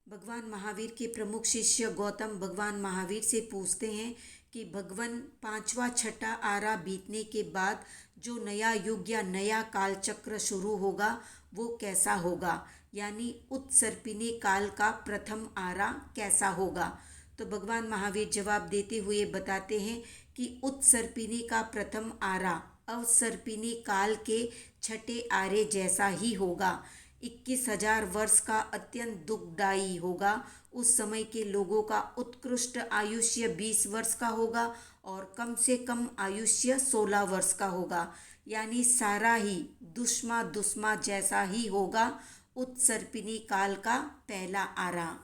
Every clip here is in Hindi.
भगवान महावीर के प्रमुख शिष्य गौतम भगवान महावीर से पूछते हैं कि भगवान पांचवा छठा आरा बीतने के बाद जो नया युग या नया काल चक्र शुरू होगा वो कैसा होगा, यानी उत्सर्पिणी काल का प्रथम आरा कैसा होगा। तो भगवान महावीर जवाब देते हुए बताते हैं कि उत्सर्पिणी का प्रथम आरा अवसर्पिणी काल के छठे आरे जैसा ही होगा। 21,000 वर्ष का अत्यंत दुखदायी होगा। उस समय के लोगों का उत्कृष्ट आयुष्य 20 वर्ष का होगा और कम से कम आयुष्य 16 वर्ष का होगा, यानी सारा ही दुश्मा दुश्मा जैसा ही होगा उत्सर्पिणी काल का पहला आरा।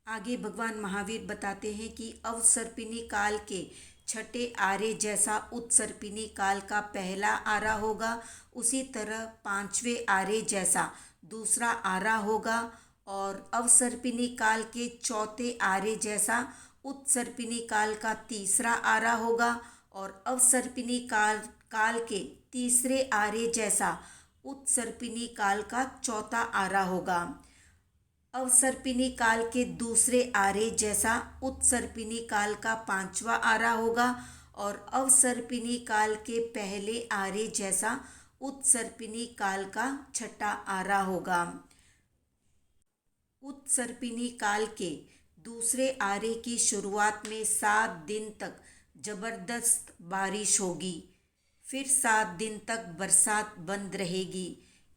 आगे भगवान महावीर बताते हैं कि अवसर्पिणी काल के छठे आरे जैसा उत्सर्पिणी काल का पहला आरा होगा, उसी तरह पांचवें आरे जैसा दूसरा आरा होगा और अवसर्पिणी काल के चौथे आरे जैसा उत्सर्पिणी काल का तीसरा आरा होगा और अवसर्पिणी काल के तीसरे आरे जैसा उत्सर्पिणी काल का चौथा आरा होगा। अवसर्पिणी काल के दूसरे आरे जैसा उत्सर्पिणी काल का पांचवा आरा होगा और अवसर्पिणी काल के पहले आरे जैसा उत्सर्पिणी काल का छठा आरा होगा। उत्सर्पिणी काल के दूसरे आरे की शुरुआत में 7 दिन तक जबरदस्त बारिश होगी, फिर 7 दिन तक बरसात बंद रहेगी।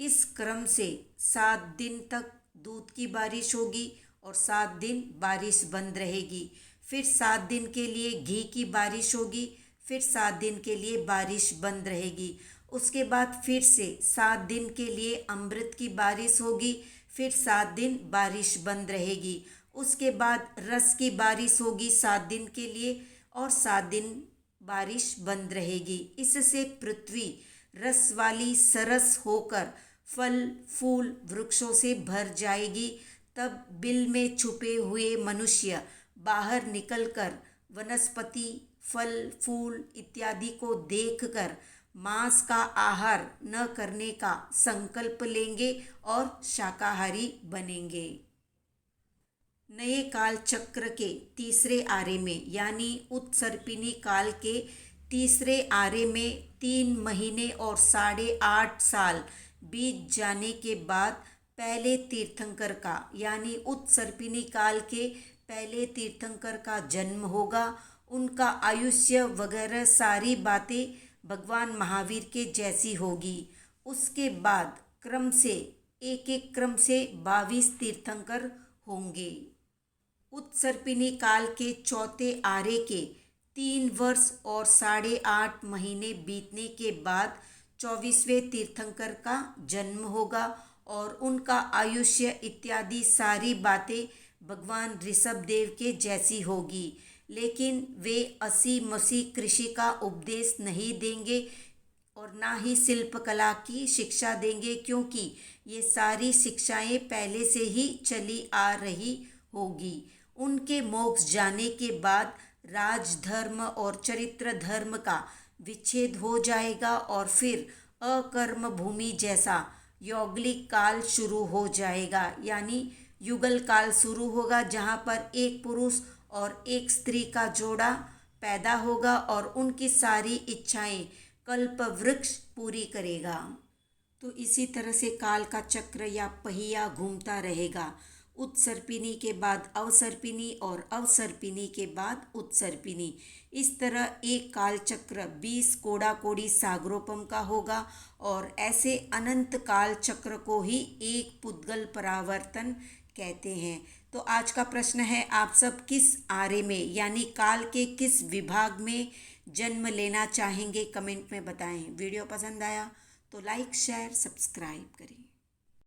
इस क्रम से 7 दिन तक दूध की बारिश होगी और 7 दिन बारिश बंद रहेगी। फिर 7 दिन के लिए घी की बारिश होगी, फिर 7 दिन के लिए बारिश बंद रहेगी। उसके बाद फिर से 7 दिन के लिए अमृत की बारिश होगी, फिर 7 दिन बारिश बंद रहेगी। उसके बाद रस की बारिश होगी 7 दिन के लिए और 7 दिन बारिश बंद रहेगी। इससे पृथ्वी रस वाली सरस होकर फल फूल वृक्षों से भर जाएगी। तब बिल में छुपे हुए मनुष्य बाहर निकलकर वनस्पति फल फूल इत्यादि को देखकर मांस का आहार न करने का संकल्प लेंगे और शाकाहारी बनेंगे। नए काल चक्र के तीसरे आरे में यानी उत्सर्पिणी काल के तीसरे आरे में 3 महीने और 8.5 साल बीत जाने के बाद पहले तीर्थंकर का यानी उत्सर्पिणी काल के पहले तीर्थंकर का जन्म होगा। उनका आयुष्य वगैरह सारी बातें भगवान महावीर के जैसी होगी। उसके बाद क्रम से एक क्रम से 22 तीर्थंकर होंगे। उत्सर्पिणी काल के चौथे आरे के 3 वर्ष और 8.5 महीने बीतने के बाद 24वें तीर्थंकर का जन्म होगा और उनका आयुष्य इत्यादि सारी बातें भगवान ऋषभदेव के जैसी होगी, लेकिन वे 80 कृषि का उपदेश नहीं देंगे और ना ही शिल्पकला की शिक्षा देंगे, क्योंकि ये सारी शिक्षाएं पहले से ही चली आ रही होगी। उनके मोक्ष जाने के बाद राजधर्म और चरित्र धर्म का विच्छेद हो जाएगा और फिर अकर्म भूमि जैसा यौगलिक काल शुरू हो जाएगा, यानी युगल काल शुरू होगा, जहाँ पर एक पुरुष और एक स्त्री का जोड़ा पैदा होगा और उनकी सारी इच्छाएं कल्प वृक्ष पूरी करेगा। तो इसी तरह से काल का चक्र या पहिया घूमता रहेगा। उत्सर्पिणी के बाद अवसर्पिणी और अवसर्पिणी के बाद उत्सर्पिणी। इस तरह एक काल चक्र 20 कोड़ा कोड़ी सागरोपम का होगा और ऐसे अनंत काल चक्र को ही एक पुद्गल परावर्तन कहते हैं। तो आज का प्रश्न है, आप सब किस आरे में यानी काल के किस विभाग में जन्म लेना चाहेंगे, कमेंट में बताएं। वीडियो पसंद आया तो लाइक शेयर सब्सक्राइब करें।